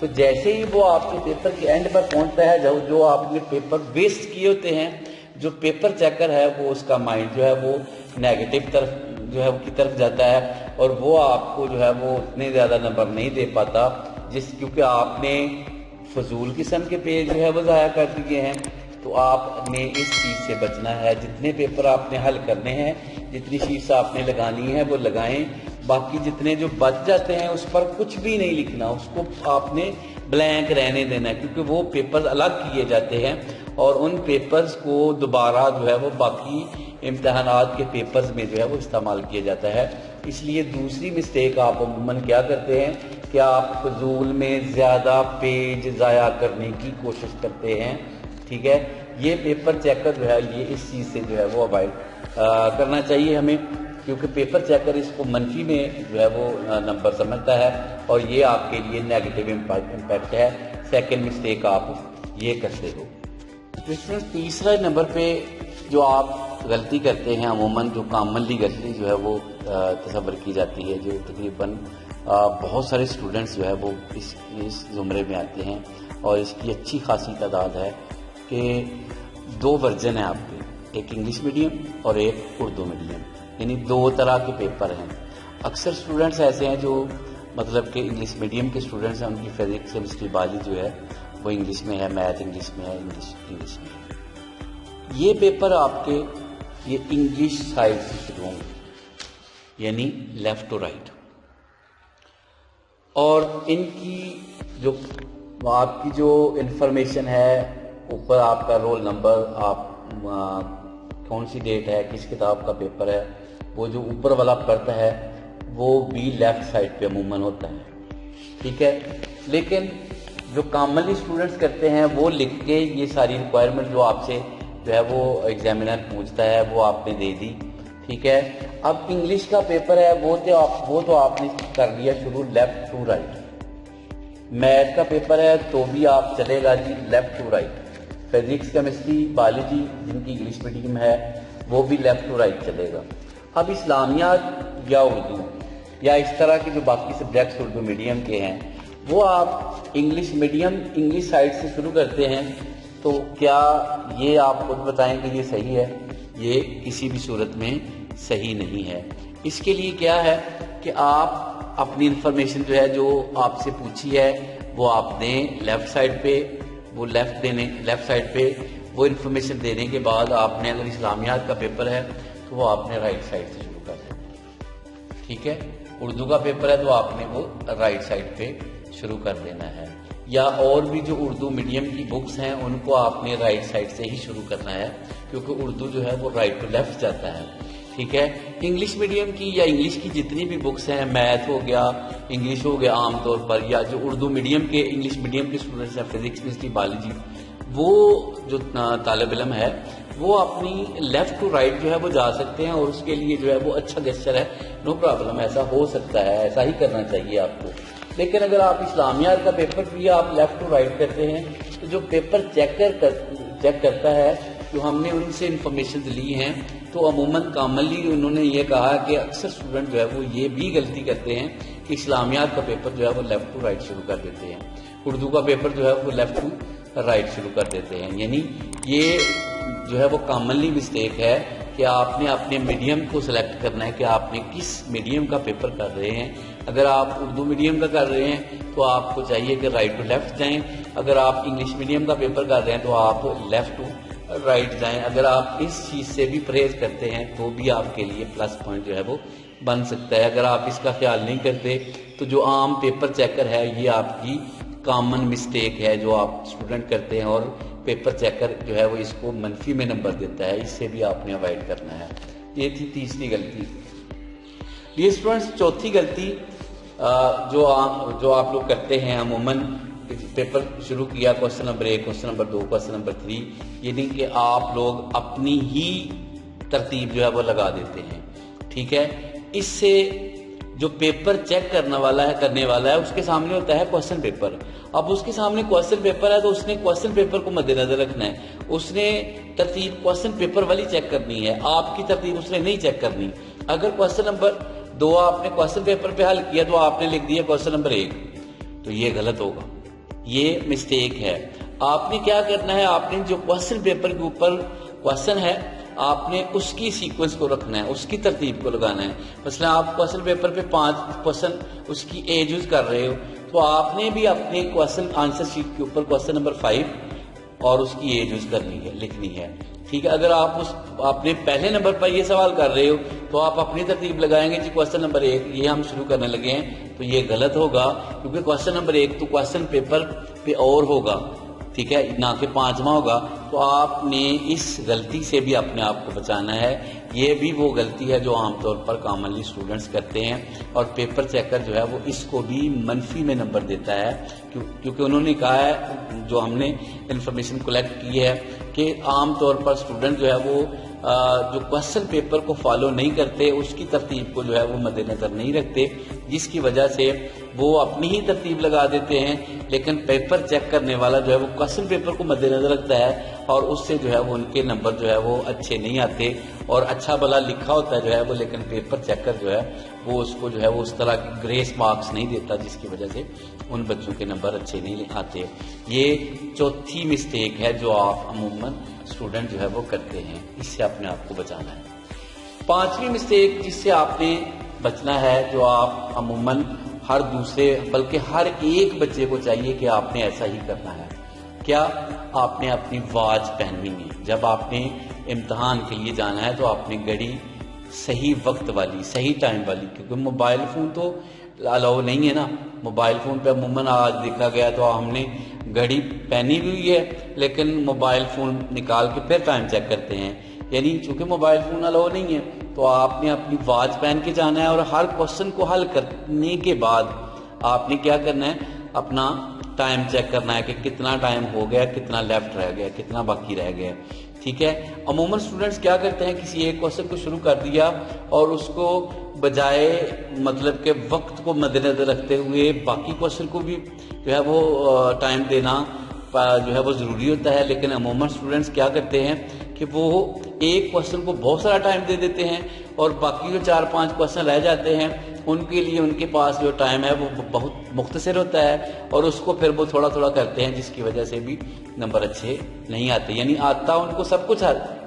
تو جیسے ہی وہ آپ کے پیپر کے اینڈ پر پہنچتا ہے جو آپ نے پیپر ویسٹ کیے ہوتے ہیں، جو پیپر چیکر ہے وہ اس کا مائنڈ جو ہے وہ نیگیٹو طرف جو ہے کی طرف جاتا ہے، اور وہ آپ کو جو ہے وہ اتنے زیادہ نمبر نہیں دے پاتا، کیونکہ آپ نے فضول قسم کے پیج جو ہے وہ ضائع کر دیے ہیں۔ تو آپ نے اس چیز سے بچنا ہے، جتنے پیپر آپ نے حل کرنے ہیں، جتنی شیٹس آپ نے لگانی ہے وہ لگائیں، باقی جتنے جو بچ جاتے ہیں اس پر کچھ بھی نہیں لکھنا، اس کو آپ نے بلینک رہنے دینا ہے، کیونکہ وہ پیپر الگ کیے جاتے ہیں اور ان پیپرز کو دوبارہ جو ہے وہ باقی امتحانات کے پیپرز میں جو ہے وہ استعمال کیا جاتا ہے۔ اس لیے دوسری مسٹیک آپ عموماً کیا کرتے ہیں کہ آپ فضول میں زیادہ پیج ضائع کرنے کی کوشش کرتے ہیں، ٹھیک ہے۔ یہ پیپر چیکر جو ہے یہ اس چیز سے جو ہے وہ اوائڈ کرنا چاہیے ہمیں، کیونکہ پیپر چیکر اس کو منفی میں جو ہے وہ نمبر سمجھتا ہے اور یہ آپ کے لیے نیگیٹو امپیکٹ ہے۔ سیکنڈ مسٹیک آپ یہ کرتے ہو۔ تیسرا نمبر پہ جو آپ غلطی کرتے ہیں عموماً، جو کامنلی غلطی جو ہے وہ تصور کی جاتی ہے، جو تقریباً بہت سارے اسٹوڈنٹس جو ہے وہ اس زمرے میں آتے ہیں، اور اس کی اچھی خاصی تعداد ہے کہ 2 ورژن ہیں آپ کے، ایک انگلش میڈیم اور ایک اردو میڈیم، یعنی 2 طرح کے پیپر ہیں۔ اکثر اسٹوڈنٹس ایسے ہیں جو مطلب کہ انگلش میڈیم کے اسٹوڈنٹس ہیں، ان کی فزکس کیمسٹری بایولوجی جو ہے وہ انگلش میں ہے، میتھ انگلش میں ہے، انگلش میں ہے۔ یہ پیپر آپ کے یہ انگلش سائڈ سے شروع ہوں گے، یعنی لیفٹ ٹو رائٹ، اور ان کی جو آپ کی جو انفارمیشن ہے، اوپر آپ کا رول نمبر، آپ کون سی ڈیٹ ہے، کس کتاب کا پیپر ہے، وہ جو اوپر والا پڑھتا ہے وہ بھی لیفٹ سائڈ پہ عموماً ہوتا ہے، ٹھیک ہے۔ لیکن جو کامنلی اسٹوڈنٹس کرتے ہیں وہ لکھ کے یہ ساری ریکوائرمنٹ جو آپ سے جو ہے وہ ایگزامینر پوچھتا ہے وہ آپ نے دے دی، ٹھیک ہے۔ اب انگلش کا پیپر ہے وہ تو آپ نے کر لیا شروع لیفٹ ٹو رائٹ، میتھ کا پیپر ہے تو بھی آپ چلے گا جی left to right, physics chemistry biology جن کی انگلش میڈیم ہے وہ بھی لیفٹ ٹو رائٹ چلے گا۔ اب اسلامیات یا اردو یا اس طرح کے جو باقی سبجیکٹس اردو میڈیم کے ہیں وہ آپ انگلش میڈیم انگلش سائڈ سے شروع کرتے ہیں، تو کیا یہ آپ خود بتائیں کہ یہ صحیح ہے؟ یہ کسی بھی صورت میں صحیح نہیں ہے۔ اس کے لیے کیا ہے کہ آپ اپنی انفارمیشن جو ہے جو آپ سے پوچھی ہے وہ آپ نے لیفٹ سائڈ پہ لیفٹ سائڈ پہ وہ انفارمیشن دینے کے بعد آپ نے اگر اسلامیات کا پیپر ہے تو وہ آپ نے رائٹ سائڈ سے شروع کر دینا، ٹھیک ہے۔ اردو کا پیپر ہے تو آپ نے وہ رائٹ سائڈ پہ شروع کر دینا ہے، یا اور بھی جو اردو میڈیم کی بکس ہیں ان کو آپ نے رائٹ سائڈ سے ہی شروع کرنا ہے، کیونکہ اردو جو ہے وہ رائٹ ٹو لیفٹ جاتا ہے، ٹھیک ہے۔ انگلش میڈیم کی یا انگلش کی جتنی بھی بکس ہیں، میتھ ہو گیا، انگلش ہو گیا عام طور پر، یا جو اردو میڈیم کے انگلش میڈیم کے اسٹوڈنٹس ہیں فزکس کیمسٹری بایولوجی، وہ جو طالب علم ہے وہ اپنی لیفٹ ٹو رائٹ جو ہے وہ جا سکتے ہیں، اور اس کے لیے جو ہے وہ اچھا گیسچر ہے، نو پرابلم، ایسا ہو سکتا ہے، ایسا ہی کرنا چاہیے آپ کو۔ لیکن اگر آپ اسلامیات کا پیپر بھی آپ لیفٹ ٹو رائٹ کرتے ہیں تو جو پیپر چیک کرتا ہے، جو ہم نے ان سے انفارمیشن لی ہیں، تو عموماً کامنلی انہوں نے یہ کہا کہ اکثر اسٹوڈنٹ جو ہے وہ یہ بھی غلطی کرتے ہیں کہ اسلامیات کا پیپر جو ہے وہ لیفٹ ٹو رائٹ شروع کر دیتے ہیں، اردو کا پیپر جو ہے وہ لیفٹ ٹو رائٹ شروع کر دیتے ہیں۔ یعنی یہ جو ہے وہ کامنلی مسٹیک ہے کہ آپ نے اپنے میڈیم کو سلیکٹ کرنا ہے کہ آپ نے کس میڈیم کا پیپر کر رہے ہیں۔ اگر آپ اردو میڈیم کا کر رہے ہیں تو آپ کو چاہیے کہ رائٹ ٹو لیفٹ جائیں، اگر آپ انگلش میڈیم کا پیپر کر رہے ہیں تو آپ لیفٹ ٹو رائٹ جائیں۔ اگر آپ اس چیز سے بھی پرہیز کرتے ہیں تو بھی آپ کے لیے پلس پوائنٹ جو ہے وہ بن سکتا ہے۔ اگر آپ اس کا خیال نہیں کرتے تو جو عام پیپر چیکر ہے یہ آپ کی کامن مسٹیک ہے جو آپ اسٹوڈنٹ کرتے ہیں، اور پیپر چیکر جو ہے وہ اس کو منفی میں نمبر دیتا ہے، اس سے بھی آپ نے اوائڈ کرنا ہے۔ یہ تھی تیسری غلطی۔ یہ اسٹوڈنٹس چوتھی غلطی جو آپ لوگ کرتے ہیں عموماً، پیپر شروع کیا question number 1، question number 2، question number 3، یعنی کہ آپ لوگ اپنی ہی ترتیب جو ہے وہ لگا دیتے ہیں، ٹھیک ہے۔ اس سے جو پیپر چیک کرنے والا ہے اس کے سامنے ہوتا ہے کوسچن پیپر، اب اس کے سامنے کوسچن پیپر ہے تو اس نے کوسچن پیپر کو مد نظر رکھنا ہے، اس نے ترتیب کوسچن پیپر والی چیک کرنی ہے، آپ کی ترتیب اس نے نہیں چیک کرنی۔ اگر کوسچن نمبر 2 آپ نے کوسچن پیپر پہ حل کیا تو آپ نے لکھ دیا کوسچن نمبر 1، تو یہ غلط ہوگا، یہ مسٹیک ہے۔ آپ نے کیا کرنا ہے، آپ نے جو کوسچن پیپر کے اوپر کوسچن ہے آپ نے اس کی سیکوینس کو رکھنا ہے، اس کی ترتیب کو لگانا ہے۔ مثلا آپ کوسچن پیپر پہ 5 کوسچن اس کی اے یوز کر رہے ہو، تو آپ نے بھی اپنے کوسچن آنسر شیٹ کے اوپر کوسچن نمبر 5 اور اس کی اے یوز کرنی ہے، لکھنی ہے، ٹھیک ہے۔ اگر آپ اپنے پہلے نمبر پر یہ سوال کر رہے ہو تو آپ اپنی ترتیب لگائیں گے جی کوسچن نمبر 1 یہ ہم شروع کرنے لگے ہیں، تو یہ غلط ہوگا، کیونکہ کوسچن نمبر 1 تو کوسچن پیپر پہ اور ہوگا، ٹھیک ہے، نہ کہ 5واں ہوگا۔ تو آپ نے اس غلطی سے بھی اپنے آپ کو بچانا ہے۔ یہ بھی وہ غلطی ہے جو عام طور پر کامنلی اسٹوڈنٹس کرتے ہیں، اور پیپر چیکر جو ہے وہ اس کو بھی منفی میں نمبر دیتا ہے، کیونکہ انہوں نے کہا ہے، جو ہم نے انفارمیشن کلیکٹ کی ہے، کہ عام طور پر اسٹوڈنٹ جو ہے وہ جو کوسچن پیپر کو فالو نہیں کرتے، اس کی ترتیب کو جو ہے وہ مد نظر نہیں رکھتے، جس کی وجہ سے وہ اپنی ہی ترتیب لگا دیتے ہیں، لیکن پیپر چیک کرنے والا جو ہے وہ کوسچن پیپر کو مد نظر رکھتا ہے، اور اس سے جو ہے وہ ان کے نمبر جو ہے وہ اچھے نہیں آتے، اور اچھا بھلا لکھا ہوتا ہے جو ہے وہ، لیکن پیپر چیکر جو ہے وہ اس کو جو ہے وہ اس طرح کی گریس مارکس نہیں دیتا، جس کی وجہ سے ان بچوں کے نمبر اچھے نہیں آتے۔ یہ چوتھی مسٹیک ہے جو آپ عموماً اسٹوڈنٹ جو ہے وہ کرتے ہیں، اس سے اپنے آپ کو بچانا ہے۔ 5ویں مسٹیک جس سے آپ نے بچنا ہے، جو آپ عموماً ہر دوسرے بلکہ ہر ایک بچے کو چاہیے کہ آپ نے ایسا ہی کرنا ہے، کیا آپ نے اپنی واچ پہننی ہے۔ جب آپ نے امتحان کے لیے جانا ہے تو آپ نے گھڑی صحیح وقت والی، صحیح ٹائم والی، کیونکہ موبائل فون تو الاؤ نہیں ہے نا، موبائل فون پہ عموماً آج دیکھا گیا تو ہم نے گھڑی پہنی ہوئی ہے لیکن موبائل فون نکال کے پھر ٹائم چیک کرتے ہیں، یعنی چونکہ موبائل فون الاؤ نہیں ہے تو آپ نے اپنی واچ پہن کے جانا ہے، اور ہر کوسچن کو حل کرنے کے بعد آپ نے کیا کرنا ہے، اپنا ٹائم چیک کرنا ہے کہ کتنا ٹائم ہو گیا، کتنا لیفٹ رہ گیا، کتنا باقی رہ گیا، ٹھیک ہے۔ عموماً اسٹوڈنٹس کیا کرتے ہیں، کسی ایک کوسچن کو شروع کر دیا اور اس کو بجائے مطلب کہ وقت کو مد نظر رکھتے ہوئے باقی کوسچن کو بھی جو ہے وہ ٹائم دینا جو ہے وہ ضروری ہوتا ہے، لیکن عموماً اسٹوڈنٹس کیا کرتے ہیں کہ وہ ایک کوسچن کو بہت سارا ٹائم دے دیتے ہیں، اور باقی جو 4-5 کوسچن رہ جاتے ہیں ان کے لیے ان کے پاس جو ٹائم ہے وہ بہت مختصر ہوتا ہے، اور اس کو پھر وہ تھوڑا تھوڑا کرتے ہیں، جس کی وجہ سے بھی نمبر اچھے نہیں آتے۔ یعنی آتا ان کو سب کچھ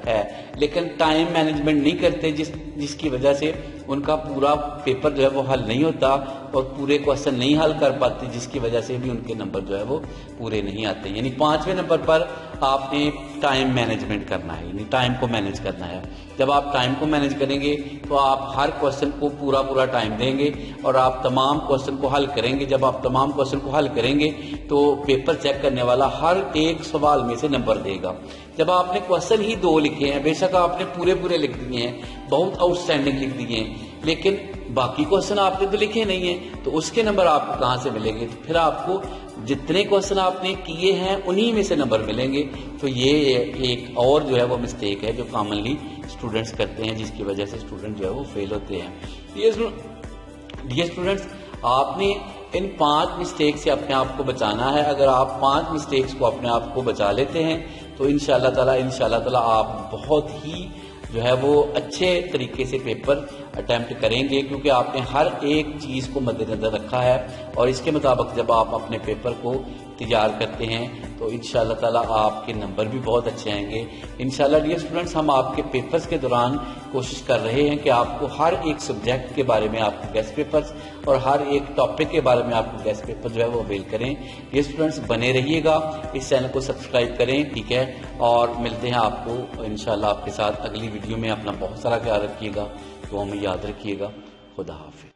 ہے لیکن ٹائم مینجمنٹ نہیں کرتے، جس کی وجہ سے ان کا پورا پیپر جو ہے وہ حل نہیں ہوتا، اور پورے کوسچن نہیں حل کر پاتے، جس کی وجہ سے بھی ان کے نمبر جو ہے وہ پورے نہیں آتے۔ یعنی 5ویں نمبر پر آپ نے ٹائم مینجمنٹ کرنا ہے، یعنی ٹائم کو مینج کرنا ہے۔ جب آپ ٹائم کو مینج کریں گے تو آپ ہر کوسچن کو پورا ٹائم دیں گے، اور آپ تمام کوسچن کو حل کریں گے۔ جب آپ تمام کوسچن کو حل کریں گے تو پیپر چیک کرنے والا ہر ایک سوال میں سے نمبر دے گا۔ جب آپ نے کوسچن ہی 2 لکھے ہیں، بے شک آپ نے پورے لکھ دیے ہیں، بہت آؤٹ اسٹینڈنگ لکھ دیے ہیں، لیکن باقی کوسچن آپ نے تو لکھے نہیں ہیں، تو اس کے نمبر آپ کو کہاں سے ملیں گے؟ پھر آپ کو جتنے کوسچن آپ نے کیے ہیں انہی میں سے نمبر ملیں گے۔ تو یہ ایک اور جو ہے وہ مسٹیک ہے جو کامنلی اسٹوڈنٹس کرتے ہیں، جس کی وجہ سے اسٹوڈنٹ جو ہے وہ فیل ہوتے ہیں۔ ڈیئر اسٹوڈنٹس، آپ نے ان 5 مسٹیک سے اپنے آپ کو بچانا ہے۔ اگر آپ 5 مسٹیکس کو اپنے آپ کو بچا لیتے ہیں تو انشاءاللہ تعالی آپ بہت ہی جو ہے وہ اچھے طریقے سے پیپر اٹیمپٹ کریں گے، کیونکہ آپ نے ہر ایک چیز کو مد نظر رکھا ہے، اور اس کے مطابق جب آپ اپنے پیپر کو تیار کرتے ہیں تو انشاءاللہ تعالی آپ کے نمبر بھی بہت اچھے آئیں گے انشاءاللہ۔ ڈیئر اسٹوڈنٹس، ہم آپ کے پیپرز کے دوران کوشش کر رہے ہیں کہ آپ کو ہر ایک سبجیکٹ کے بارے میں آپ کو گیسٹ پیپرز اور ہر ایک ٹاپک کے بارے میں آپ کو گیسٹ پیپر جو ہے وہ اویل کریں۔ ڈیئر اسٹوڈنٹس، بنے رہیے گا، اس چینل کو سبسکرائب کریں، ٹھیک ہے، اور ملتے ہیں آپ کو انشاءاللہ آپ کے ساتھ اگلی ویڈیو میں۔ اپنا بہت سارا خیال رکھیے گا، تو ہمیں یاد رکھیے گا۔ خدا حافظ۔